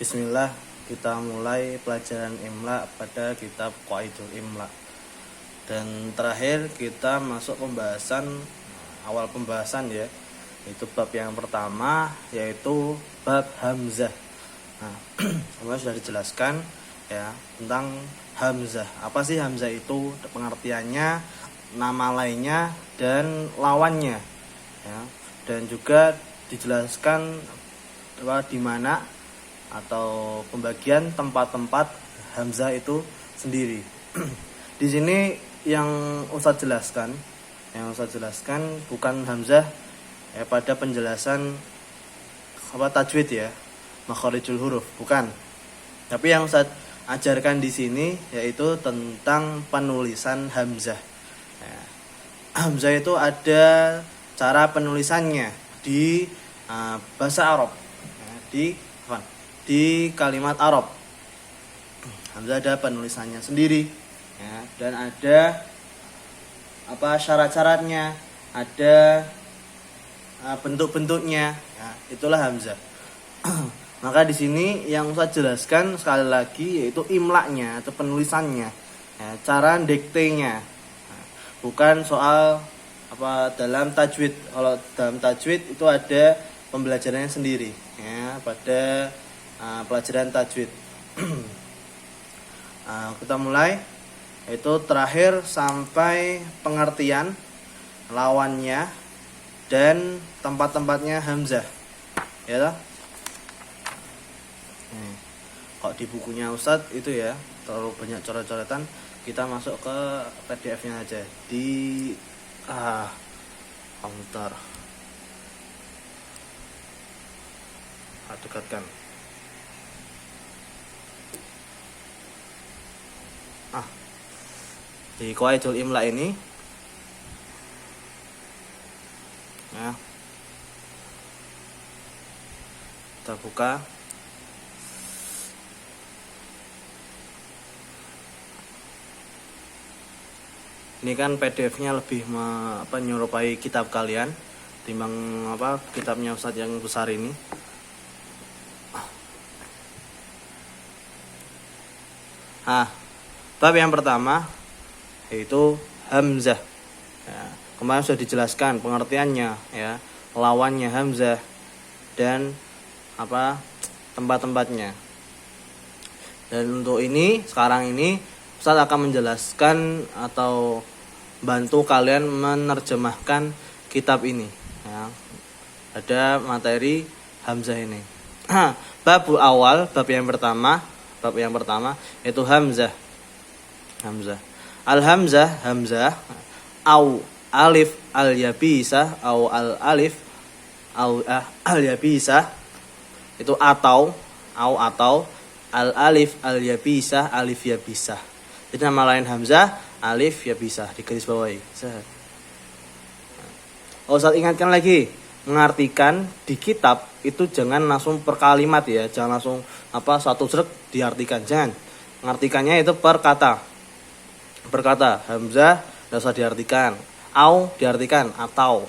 Bismillah, kita mulai pelajaran Imla pada kitab Qaidul Imla. Dan terakhir kita masuk awal pembahasan ya. Itu bab yang pertama, yaitu bab hamzah. Nah, kemarin sudah dijelaskan ya tentang hamzah. Apa sih hamzah itu? Pengertiannya, nama lainnya dan lawannya. Ya. Dan juga dijelaskan di mana atau pembagian tempat-tempat hamzah itu sendiri. Di sini yang Ustaz jelaskan bukan hamzah ya pada penjelasan tajwid ya, makharijul huruf, bukan. Tapi yang Ustaz ajarkan di sini yaitu tentang penulisan hamzah. Ya. Hamzah itu ada cara penulisannya di bahasa Arab. Ya, di kalimat Arab. Hamzah ada penulisannya sendiri ya, dan ada syarat-syaratnya, ada bentuk-bentuknya ya, itulah hamzah. Maka di sini yang saya jelaskan sekali lagi yaitu imlaknya atau penulisannya ya, cara diktenya ya, bukan soal dalam tajwid. Kalau dalam tajwid itu ada pembelajarannya sendiri ya pada pelajaran tajwid. Kita mulai, itu terakhir sampai pengertian lawannya dan tempat-tempatnya hamzah ya toh? Kok di bukunya Ustadz itu ya terlalu banyak coret-coretan, kita masuk ke PDF-nya aja di komputer. Dekatkan. Di Qaidul Imla ini ya, kita buka. Ini kan PDF-nya lebih menyerupai kitab kalian timbang kitabnya Ustadz yang besar ini. Bab yang pertama yaitu hamzah. Ya, kemarin sudah dijelaskan pengertiannya ya, lawannya hamzah dan tempat-tempatnya. Dan untuk sekarang ini Ustaz akan menjelaskan atau bantu kalian menerjemahkan kitab ini ya. Ada materi hamzah ini. Bab yang pertama yaitu hamzah. Al-hamzah, au alif al-yabisah, au al-alif al-yabisah, itu atau al-alif al-yabisah, alif yabisah. Jadi nama lain hamzah, alif yabisah, di garis bawahi. Ustaz ingatkan lagi, mengartikan di kitab itu jangan langsung per kalimat ya, jangan langsung satu srek diartikan, jangan. Mengartikannya itu per kata. Hamzah tidak usah diartikan, au diartikan atau.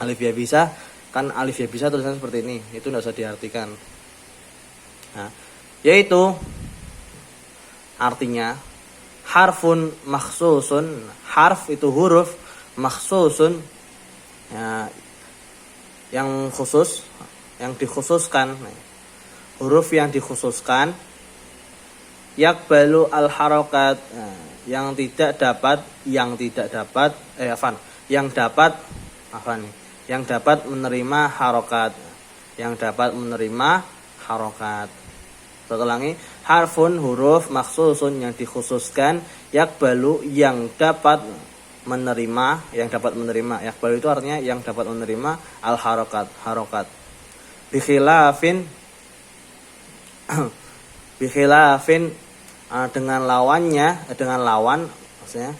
Alif ya bisa, kan alif ya bisa tulisannya seperti ini, itu tidak usah diartikan. Nah, yaitu artinya harfun makhsusun, harf itu huruf, makhsusun ya, yang khusus, yang dikhususkan, huruf yang dikhususkan, yakbalu al harokat, yang dapat menerima harokat, Ulangi, harfun huruf maksusun yang dikhususkan, yakbalu yang dapat menerima, yakbalu itu artinya yang dapat menerima al harokat. Bikhilafin dengan lawan maksudnya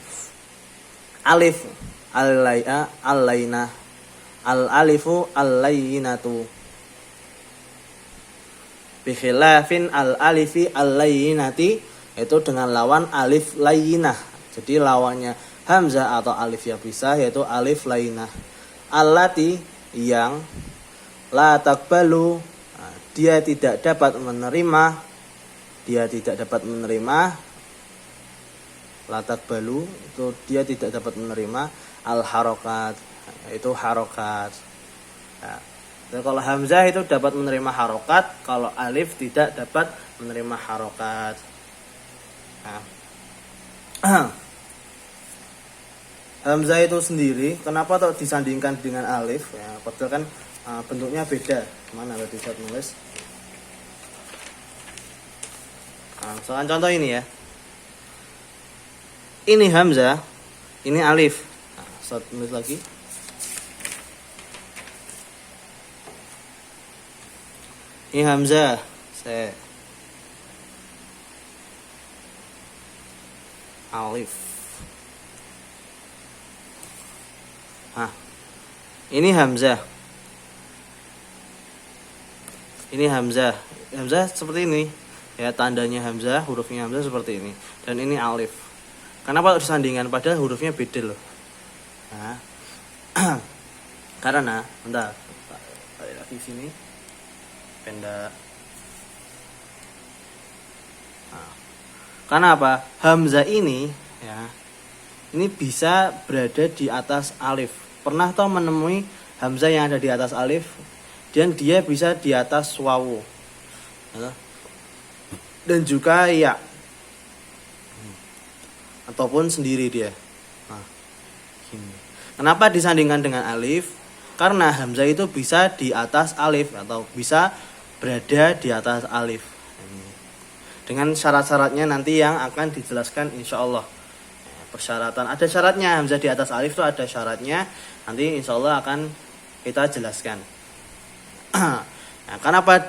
alif al-lainah, al-alifu al-lainatu. Bikhilafin al-alifi al-lainati, itu dengan lawan alif lainah. Jadi lawannya hamzah atau alif yabisah yaitu alif lainah. Allati yang la takbalu dia tidak dapat menerima latak balu, itu dia tidak dapat menerima al harokat, itu harokat. Nah, dan kalau hamzah itu dapat menerima harokat, kalau alif tidak dapat menerima harokat. Nah, hamzah itu sendiri kenapa tuh disandingkan dengan alif? Ya, padahal kan bentuknya beda. Mana tadi saya nulis? Soal contoh ini ya. Ini hamzah, ini alif. Saya tulis lagi. Ini hamzah, alif. Ini hamzah. Ini hamzah. Hamzah seperti ini. Ya, tandanya hamzah, hurufnya hamzah seperti ini. Dan ini alif. Kenapa disandingkan padahal hurufnya beda loh? Nah. Karena bentar. Tarik lagi sini. Penda. Karena apa? Hamzah ini ya. Ini bisa berada di atas alif. Pernah toh menemui hamzah yang ada di atas alif dan dia bisa di atas wawu. Ya. Dan juga ya. Ataupun sendiri dia. Gini. Kenapa disandingkan dengan alif? Karena hamzah itu bisa di atas alif atau bisa berada di atas alif. Dengan syarat-syaratnya nanti yang akan dijelaskan insya Allah. Persyaratan ada syaratnya, hamzah di atas alif itu ada syaratnya. Nanti insya Allah akan kita jelaskan. Nah, kenapa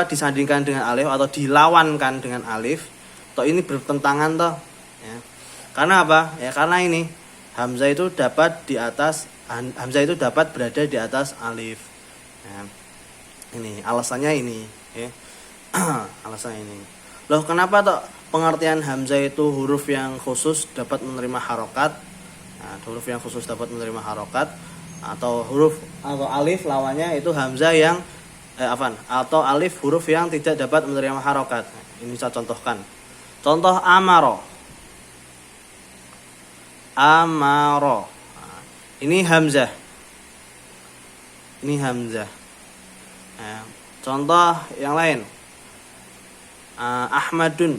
disandingkan dengan alif atau dilawankan dengan alif? Toh ini bertentangan toh. Ya. Karena apa? Ya karena ini hamzah itu dapat berada di atas alif. Ya. Ini alasannya ini. Ya. Alasannya ini. Loh kenapa toh pengertian hamzah itu huruf yang khusus dapat menerima harokat? Nah, huruf yang khusus dapat menerima harokat atau alif lawannya itu hamzah yang atau alif huruf yang tidak dapat menerima harokat. Nah, ini saya contohkan. Contoh amaro. Amaro. Nah, ini hamzah. Ini hamzah. Nah, contoh yang lain. Ahmadun.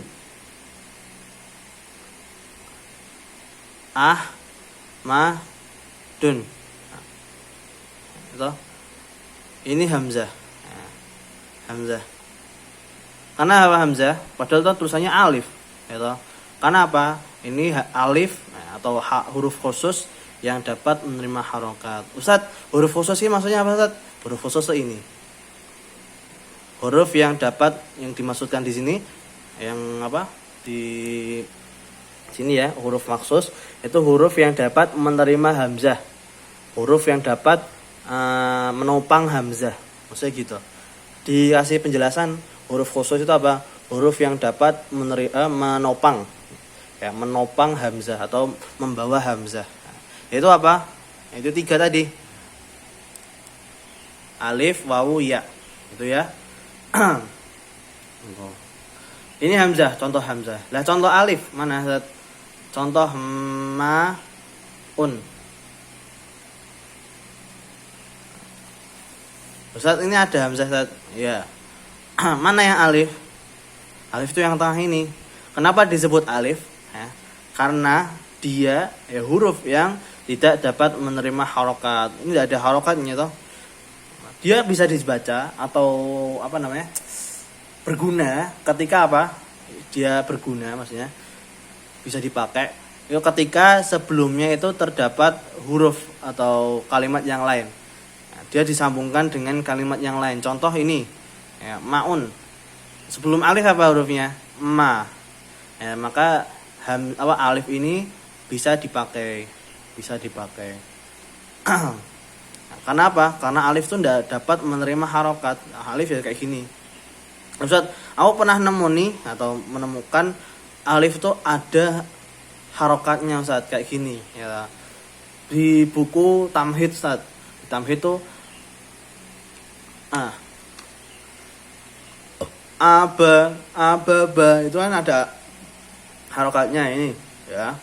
Ahmadun. Itu. Ini hamzah. Hamzah. Karena apa hamzah? Padahal itu tulisannya alif, gitu. Karena apa? Ini alif atau huruf khusus yang dapat menerima harokat. Ustaz, huruf khusus ini maksudnya apa, Ustaz? Huruf khusus ini. Huruf yang dimaksudkan di sini yang apa? Di sini ya, huruf maksus itu huruf yang dapat menerima hamzah. Huruf yang dapat menopang hamzah. Maksudnya gitu. Dikasih penjelasan huruf khusus itu apa? Huruf yang dapat menopang. Ya, menopang hamzah atau membawa hamzah. Itu apa? Itu 3 tadi. Alif, wawu, ya. Itu ya. Ini hamzah, contoh hamzah. Lah contoh alif mana? Contoh maun. Ustaz ini ada hamzah, Ustaz. Ya. Mana yang alif? Alif itu yang tengah ini. Kenapa disebut alif? Ya. Karena dia huruf yang tidak dapat menerima harokat. Ini tidak ada harokatnya toh. Dia bisa dibaca atau berguna ketika apa? Dia berguna maksudnya bisa dipakai itu ketika sebelumnya itu terdapat huruf atau kalimat yang lain. Nah, dia disambungkan dengan kalimat yang lain. Contoh ini ya, maun. Sebelum alif apa hurufnya? Ma. Ya, maka alif ini bisa dipakai. Karena apa? Karena alif itu tidak dapat menerima harokat. Nah, alif ya kayak gini. Ustaz, aku pernah menemukan alif itu ada harokatnya, Ustaz, kayak gini ya. Di buku Tamhid, Ustaz. Tamhid itu ababa itu kan ada harokatnya ini ya.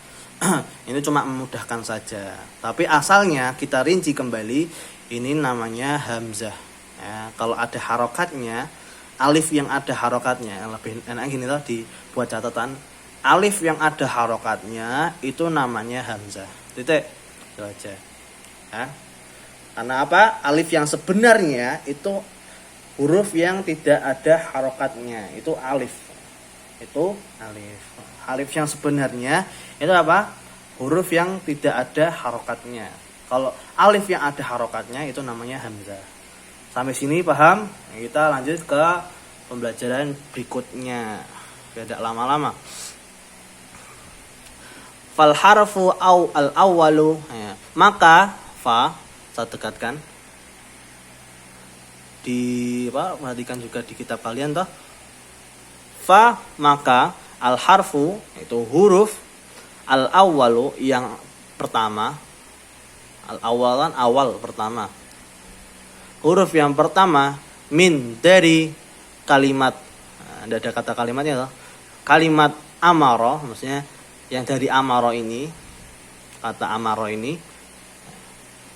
Ini cuma memudahkan saja. Tapi asalnya kita rinci kembali, ini namanya hamzah. Ya, kalau ada harokatnya, alif yang ada harokatnya, lebih enak gini loh, dibuat catatan. Alif yang ada harokatnya itu namanya hamzah. Titik. Itu aja. Ya. Karena apa? Alif yang sebenarnya itu huruf yang tidak ada harokatnya, itu alif. Itu alif. Alif yang sebenarnya itu apa? Huruf yang tidak ada harokatnya. Kalau alif yang ada harokatnya itu namanya hamzah. Sampai sini paham? Kita lanjut ke pembelajaran berikutnya. Tidak lama-lama. Fal harfu al awwalu, ya. Maka fa saya dekatkan di perhatikan juga di kitab kalian toh. Fa maka al harfu itu huruf al awwalu yang pertama. Al awalan awal pertama. Huruf yang pertama min dari kalimat, ada kata kalimatnya toh. Kalimat amaro, maksudnya yang dari amaro ini, kata amaro ini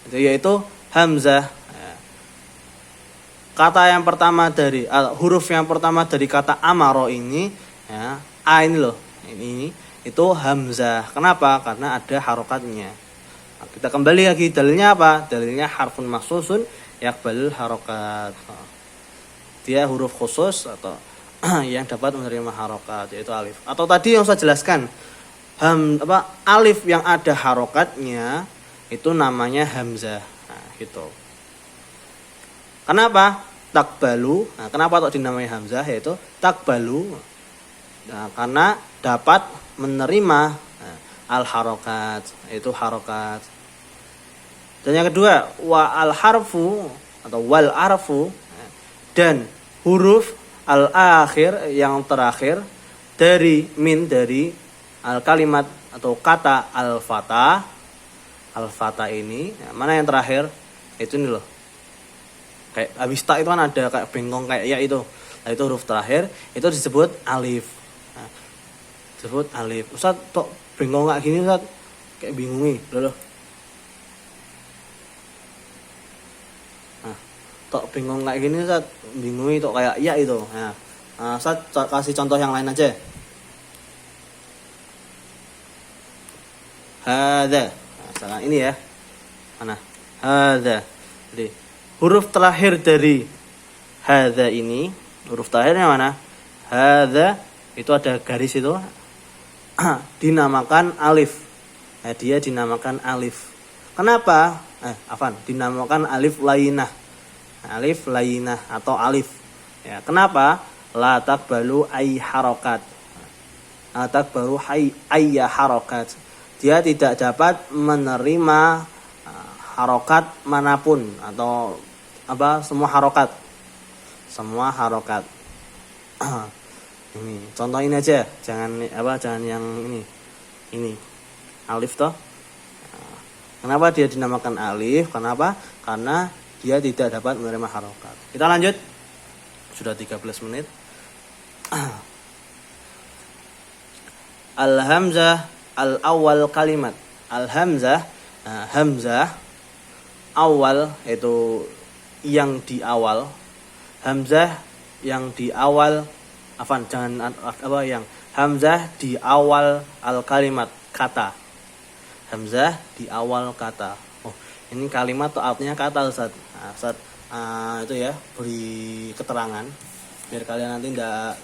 itu yaitu hamzah. Kata yang pertama dari huruf yang pertama dari kata amaro ini, ya, a ini loh, ini itu hamzah. Kenapa? Karena ada harokatnya. Nah, kita kembali lagi, dalilnya apa? Dalilnya harfun maksusun yaqbalul harokat. Dia huruf khusus atau yang dapat menerima harokat, yaitu alif. Atau tadi yang saya jelaskan, alif yang ada harokatnya itu namanya hamzah. Nah, gitu. Kenapa? Takbalu. Nah, kenapa kok dinamai hamzah? Yaitu takbalu. Nah, karena dapat menerima al harokat, itu harokat. Dan yang kedua, wa al harfu atau wal arfu, dan huruf al akhir yang terakhir dari min, dari al kalimat atau kata al fatah. Al fatah ini, ya, mana yang terakhir? Itu ini loh. Kayak habis tak itu kan ada kayak bengkong kayak ya itu. Nah, itu huruf terakhir itu disebut alif. Nah, disebut alif. Ustaz, kok bengkong kayak gini Ustaz? Kayak bingungi, loh. Nah, tok bengkong kayak gini Ustaz, bingungi tok kayak ya itu. Nah, Ustaz kasih contoh yang lain aja. Hadza. Nah, ini ya. Mana? Hadza. Jadi huruf terakhir dari hadza ini, huruf terakhirnya mana? Hadza, itu ada garis itu dinamakan alif. Nah, dia dinamakan alif. Kenapa? Dinamakan alif lainah. Alif lainah atau alif. Ya, kenapa? La taqbalu ay harokat. La taqbalu ayya harokat. Dia tidak dapat menerima harokat manapun atau semua harokat. Semua harokat. Ini contoh ini aja, jangan yang ini. Ini alif toh. Kenapa dia dinamakan alif? Kenapa? Karena dia tidak dapat menerima harokat. Kita lanjut. Sudah 13 menit. Al-hamzah al-awwal kalimat. Al-hamzah, hamzah awal itu yang di awal. Hamzah yang di awal, yang hamzah di awal al-kalimat, kata. Hamzah di awal kata. Oh, ini kalimat atau artinya kata Ustaz. Nah, Ustaz itu ya, beri keterangan biar kalian nanti enggak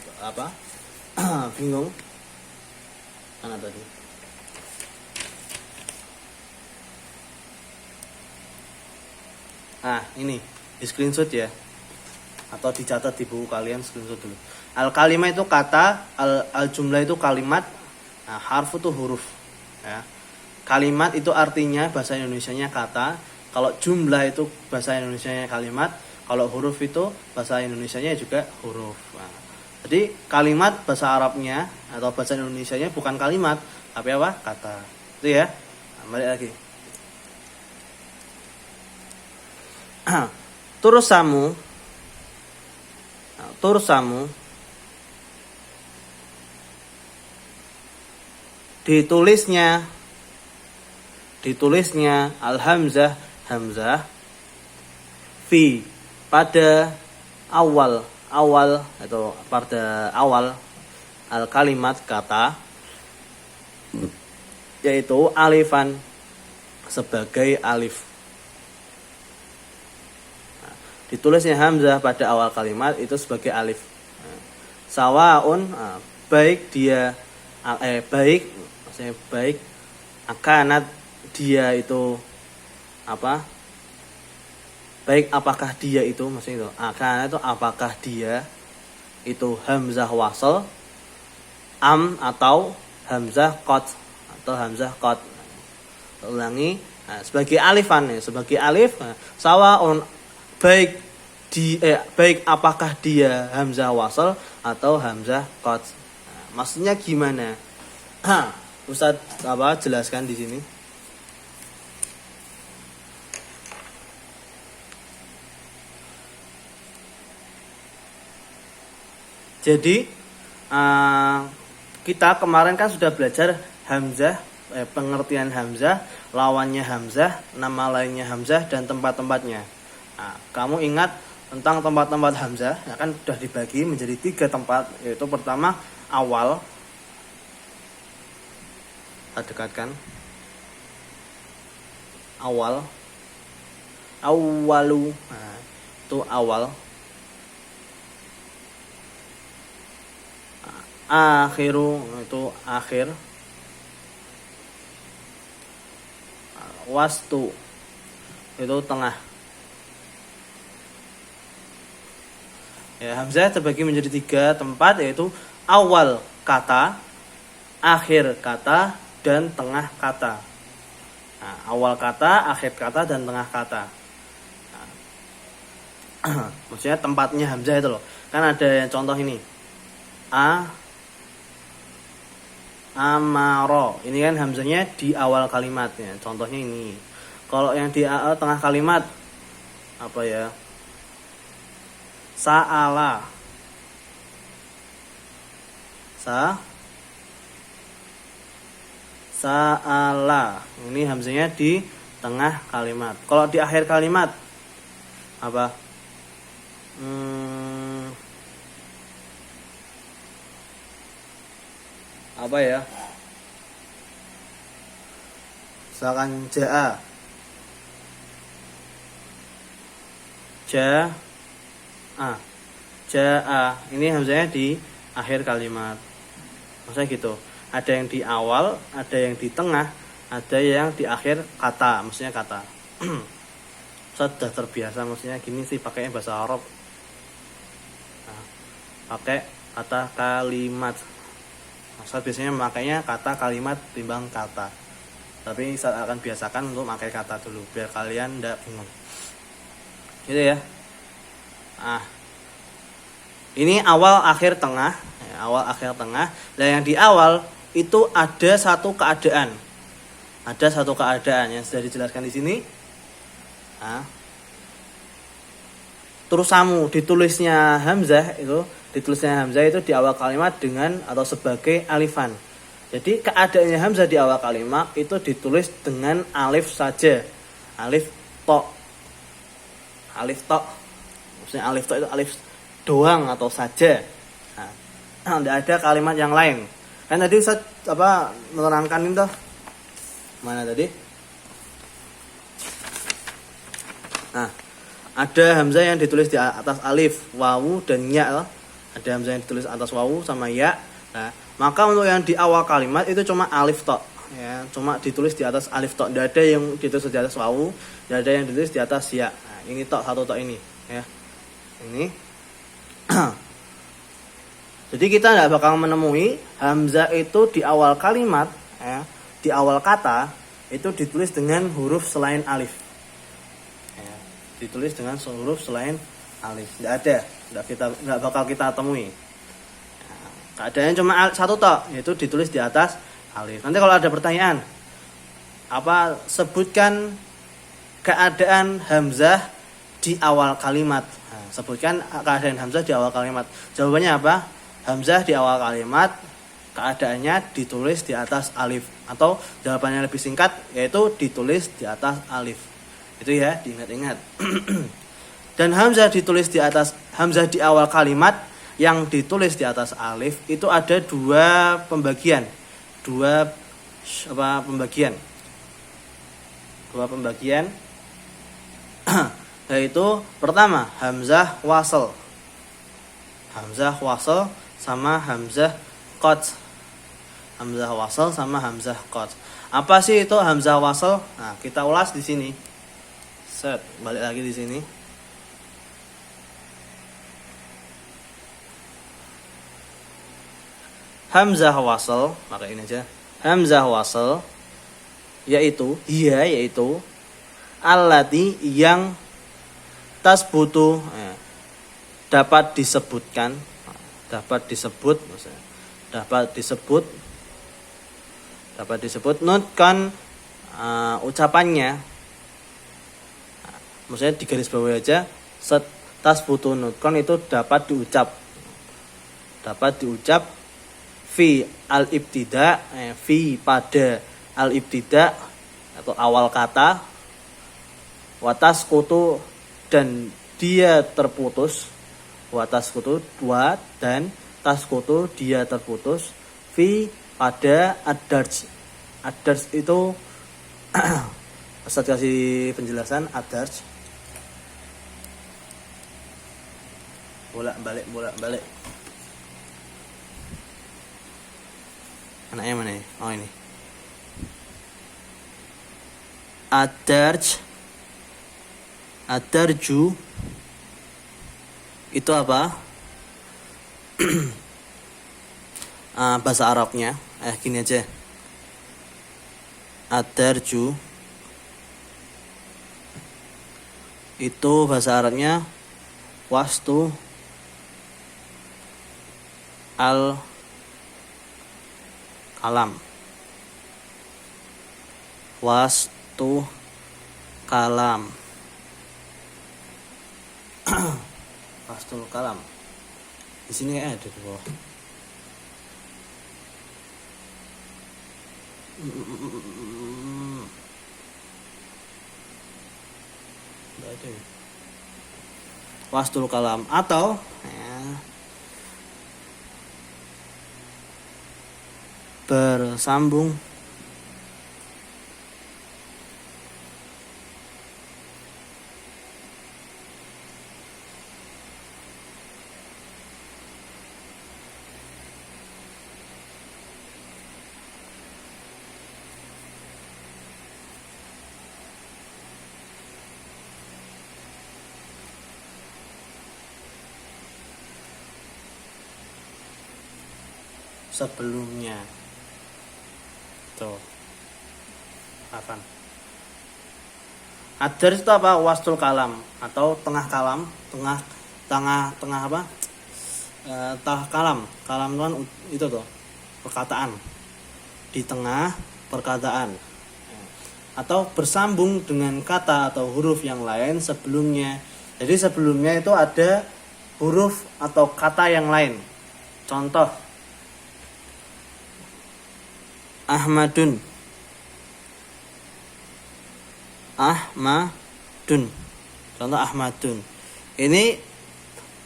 bingung. Mana tadi? Ini di screenshot ya, atau dicatat di buku kalian, screenshot dulu. Al kalimah itu kata, al jumlah itu kalimat, harfu itu huruf. Ya. Kalimat itu artinya bahasa Indonesianya kata, kalau jumlah itu bahasa Indonesianya kalimat, kalau huruf itu bahasa Indonesianya juga huruf. Nah, jadi kalimat bahasa Arabnya atau bahasa Indonesianya bukan kalimat, tapi apa? Kata. Itu ya. Nah, balik lagi. Tursamu ditulisnya al-hamzah, hamzah fi pada awal atau pada awal al-kalimat kata, yaitu alifan sebagai alif. Ditulisnya hamzah pada awal kalimat itu sebagai alif. Sawaun, baik dia maksudnya baik akanat dia itu apa? Baik apakah dia itu, maksudnya itu akanat itu apakah dia itu hamzah wasl atau hamzah qat atau hamzah qat. Ulangi, sebagai alifan ya, sebagai alif, sawaun baik apakah dia hamzah wasl atau hamzah qat. Maksudnya gimana? Ustaz jelaskan di sini. Jadi kita kemarin kan sudah belajar hamzah, pengertian hamzah, lawannya hamzah, nama lainnya hamzah, dan tempat-tempatnya. Kamu ingat tentang tempat-tempat hamzah? Kan sudah dibagi menjadi 3 tempat, yaitu pertama awal, kita dekatkan awalu, itu awal. Akhiru, itu akhir. Wastu, itu tengah. Ya, hamzah terbagi menjadi 3 tempat, yaitu awal kata, akhir kata, dan tengah kata. Awal kata, akhir kata, dan tengah kata. Maksudnya tempatnya hamzah itu loh. Kan ada yang contoh ini. Amaro, ini kan hamzahnya di awal kalimatnya. Contohnya ini. Kalau yang di tengah kalimat apa ya? Sa'ala. Sa'ala. Ini hamzahnya di tengah kalimat. Kalau di akhir kalimat apa? Apa ya? Misalkan ja'a. Ini hamzahnya di akhir kalimat. Maksudnya gitu. Ada yang di awal, ada yang di tengah, ada yang di akhir kata, maksudnya kata. Saya sudah terbiasa maksudnya gini sih pakainya bahasa Arab. Pakai kata kalimat. Saya biasanya memakainya kata kalimat timbang kata. Tapi saya akan biasakan untuk pakai kata dulu biar kalian tidak bingung. Gitu ya. Ini awal akhir tengah, awal akhir tengah. Dan yang di awal itu ada satu keadaan. Ada satu keadaan yang sudah dijelaskan di sini. Terus ditulisnya hamzah itu di awal kalimat dengan atau sebagai alifan. Jadi keadaannya hamzah di awal kalimat itu ditulis dengan alif saja. Alif to. Maksudnya alif to itu alif doang atau saja. Tidak ada kalimat yang lain. Kan tadi saya menerangkan itu. Mana tadi? Ada hamzah yang ditulis di atas alif, wawu, dan ya. Ada hamzah yang ditulis atas wawu sama ya. Maka untuk yang di awal kalimat itu cuma alif tok, ya, cuma ditulis di atas alif tok. Tidak ada yang ditulis di atas wawu, tidak ada yang ditulis di atas ya. Ini tok, satu tok ini, ya. Ini. Jadi kita tidak bakal menemui hamzah itu di awal kalimat, ya, di awal kata itu ditulis dengan huruf selain alif. Ya, ditulis dengan huruf selain alif. Tidak ada, tidak bakal kita temui. Keadaannya cuma satu tok, yaitu ditulis di atas alif. Nanti kalau ada pertanyaan, sebutkan keadaan hamzah di awal kalimat. Sebutkan keadaan hamzah di awal kalimat. Jawabannya apa? Hamzah di awal kalimat keadaannya ditulis di atas alif, atau jawabannya lebih singkat yaitu ditulis di atas alif. Itu ya, diingat-ingat. Dan hamzah ditulis di atas, hamzah di awal kalimat yang ditulis di atas alif itu ada dua pembagian. Dua pembagian yaitu pertama hamzah wasl sama hamzah qat. Hamzah wasl sama hamzah qat. Apa sih itu hamzah wasl? Nah, kita ulas di sini. Balik lagi di sini. Hamzah wasl, maka ini aja. Hamzah wasl yaitu allati yang tasbutu, dapat disebut nutkan, ucapannya, maksudnya di garis bawah aja, tasbutu nutkan itu dapat diucap fi al-ibtida, fi pada al-ibtida atau awal kata, wataskutu dan dia terputus, dan taskutu dia terputus, fi pada ad-darj. Ad-darj itu Ustaz kasih penjelasan ad-darj. Bolak-balik. Anaknya mana ya? Oh ini. Ad-darju itu apa? Bahasa Arabnya gini aja. Ad-darju itu bahasa Arabnya wastu al kalam. Wastu kalam. Wastul kalam. Di sini ada di bawah. Wastul kalam atau bersambung sebelumnya. Tuh. Akan. Ad-darj itu apa? Wastul kalam atau tengah kalam, tengah apa? Tengah kalam. Kalam itu kan itu tuh, perkataan. Di tengah perkataan. Atau bersambung dengan kata atau huruf yang lain sebelumnya. Jadi sebelumnya itu ada huruf atau kata yang lain. Contoh Ahmadun. Contoh Ahmadun. Ini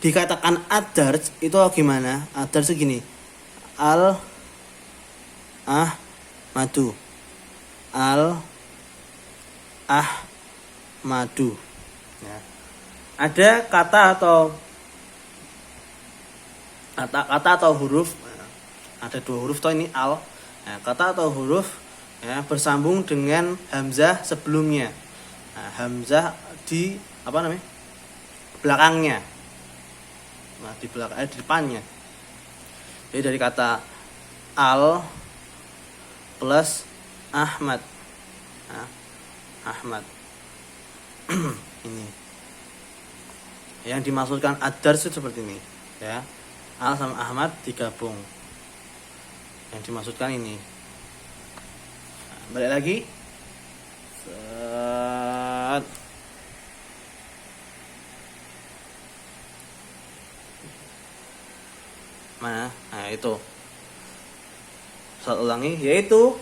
dikatakan ad-darj itu gimana? Ad-darj itu gini. Al Ahmadu. Al Ahmadu. Ya. Ada kata atau huruf. Ada dua huruf toh ini al. Nah, kata atau huruf bersambung dengan hamzah sebelumnya. Nah, hamzah di belakangnya. Nah, di depannya. Jadi dari kata al plus Ahmad. Nah, Ahmad. Ini. Yang dimaksudkan ad-darj seperti ini, ya. Al sama Ahmad digabung. Yang dimaksudkan ini. Nah, balik lagi. Mana? Nah, itu. Saya ulangi, yaitu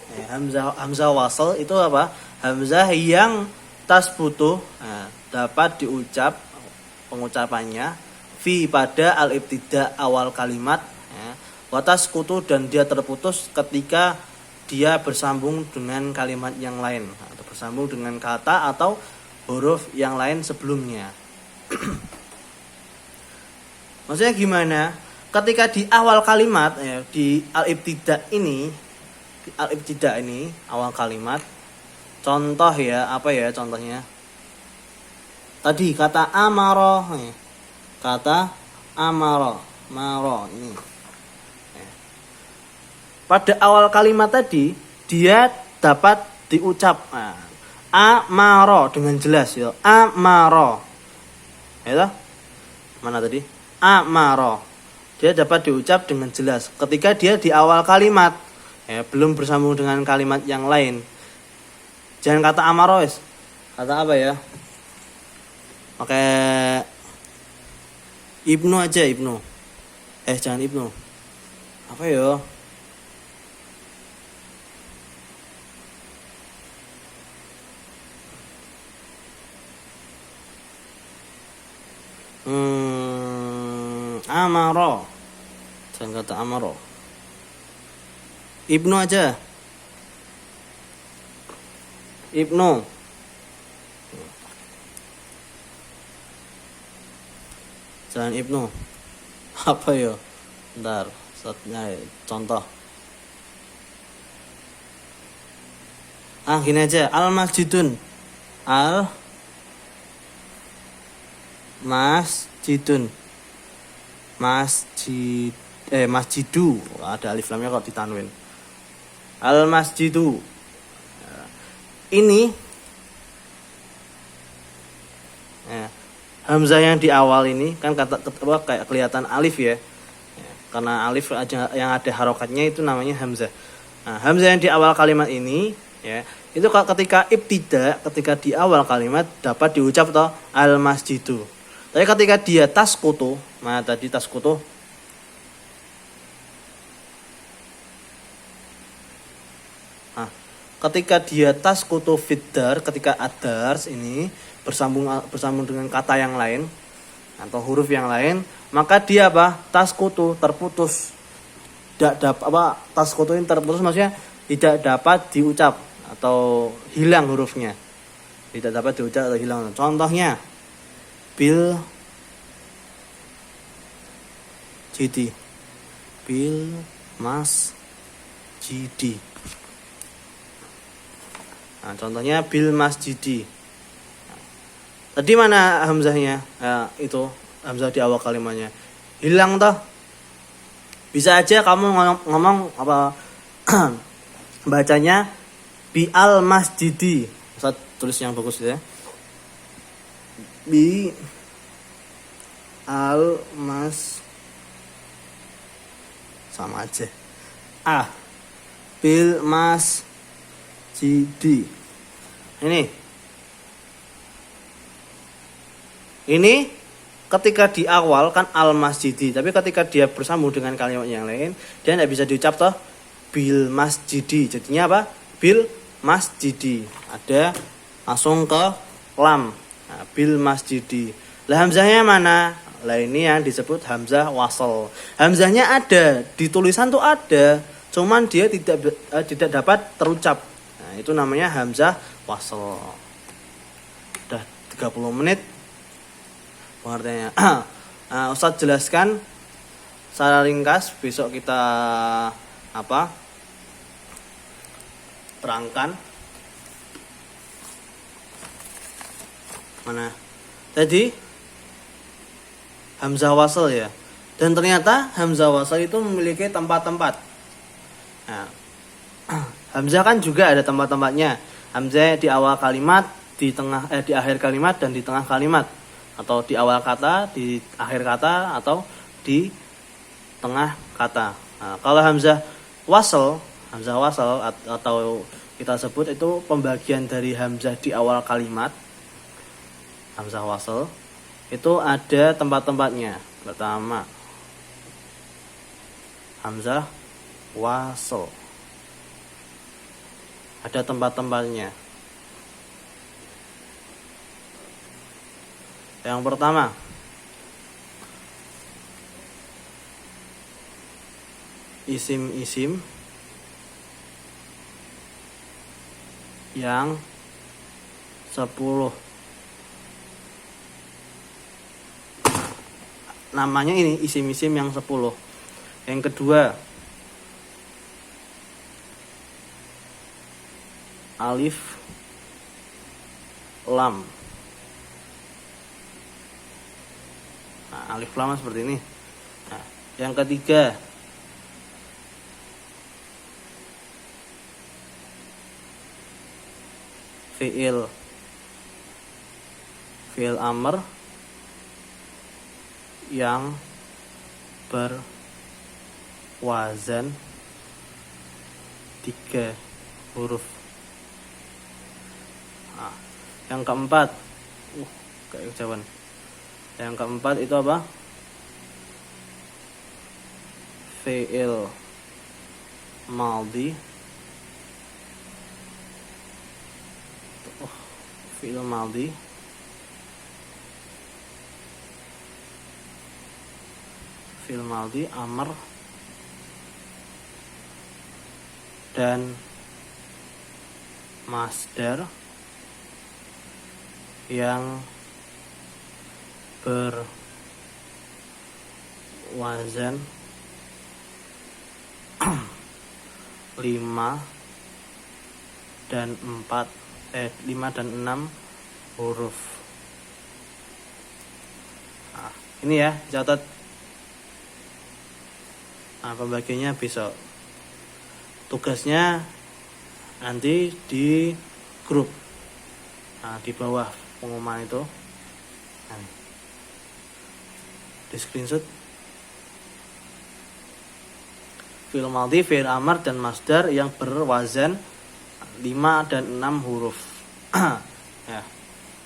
hamzah wasl itu apa? Hamzah yang tasbutu, dapat diucap pengucapannya fi pada al-ibtida awal kalimat, watas kutu dan dia terputus ketika dia bersambung dengan kalimat yang lain atau bersambung dengan kata atau huruf yang lain sebelumnya. Maksudnya gimana? Ketika di awal kalimat, di al-ibtida ini, awal kalimat, contoh ya, apa ya contohnya? Tadi kata amaro, kata amaro, maro ini. Pada awal kalimat tadi dia dapat diucap amaro dengan jelas ya, amaro. Ya, mana tadi? Amaro. Dia dapat diucap dengan jelas ketika dia di awal kalimat, belum bersambung dengan kalimat yang lain. Jangan kata amaro, kata apa ya? Oke, ibnu aja, ibnu. Jangan ibnu. Apa ya? Amaro. Jangan kata amaro. Ibnu aja. Ibnu. Jangan ibnu. Apa ya? Bentar, saatnya contoh. Gini aja, al masjidun. Al masjidun. Masjidu, ada alif lamnya kok ditanwin. Al masjidu. Ini hamzah yang di awal ini kan kayak kelihatan alif ya. Karena alif aja yang ada harokatnya itu namanya hamzah. Hamzah yang di awal kalimat ini ya, itu ketika ibtida, ketika di awal kalimat dapat diucap toh al masjidu. Tapi ketika dia taskutu, mana tadi taskutu? Ketika dia taskutu fiddar, ketika adars ini bersambung dengan kata yang lain atau huruf yang lain, maka dia apa? Taskutu, terputus. Taskutu ini terputus maksudnya tidak dapat diucap atau hilang hurufnya. Tidak dapat diucap atau hilang. Contohnya bil mas jidi. Contohnya bil masjidi. Tadi mana hamzahnya? Itu hamzah di awal kalimatnya hilang toh. Bisa aja kamu ngomong apa bacanya bi al masjidi. Saya tulis yang bagus ya. Bi al mas sama aja. Bil mas jidi. Ini ketika di awal kan al masjidi, tapi ketika dia bersambung dengan kalimat yang lain, dia tidak bisa diucap toh bil masjidi. Jadinya apa? Bil masjidi. Ada langsung ke lam. Bil masjidi. Lah hamzahnya mana? Lah ini yang disebut hamzah wasl. Hamzahnya ada, di tulisan tuh ada, cuman dia tidak dapat terucap. Itu namanya hamzah wasl. Udah 30 menit pengertiannya. Ustadz jelaskan secara ringkas, besok kita terangkan. Mana? Tadi hamzah wasl ya. Dan ternyata hamzah wasl itu memiliki tempat-tempat. Hamzah kan juga ada tempat-tempatnya. Hamzah di awal kalimat, di akhir kalimat dan di tengah kalimat, atau di awal kata, di akhir kata, atau di tengah kata. Kalau hamzah wasl atau kita sebut itu pembagian dari hamzah di awal kalimat. Hamzah wasl itu ada tempat-tempatnya. Pertama, hamzah wasl. Ada tempat-tempatnya. Yang pertama, isim-isim yang 10. Namanya ini isim-isim yang 10. Yang kedua, alif lam. Nah, alif lam seperti ini. Nah, yang ketiga, fiil amr yang berwazan 3 huruf. Nah, yang keempat, kayak kejauhan. Yang keempat itu apa? Fiil maldi. Fiil maldi amr dan masdar yang berwazan 5 dan 6 huruf. Nah, ini ya, catat. Nah, pembagiannya besok. Tugasnya nanti di grup. Nah, di bawah pengumuman itu. Nah, di screenshot. Fi'il madhi, fi'il amr dan masdar yang berwazan 5 dan 6 huruf. Ya.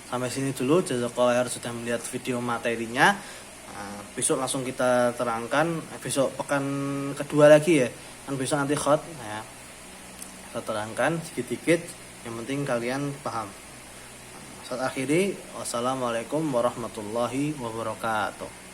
Sampai sini dulu. Jazakallahu khairan sudah melihat video materinya. Nah, besok langsung kita terangkan. Besok pekan kedua lagi ya. Kan besok nanti khot. Ya. Kita terangkan sedikit-sedikit. Yang penting kalian paham. Saat akhiri, wassalamualaikum warahmatullahi wabarakatuh.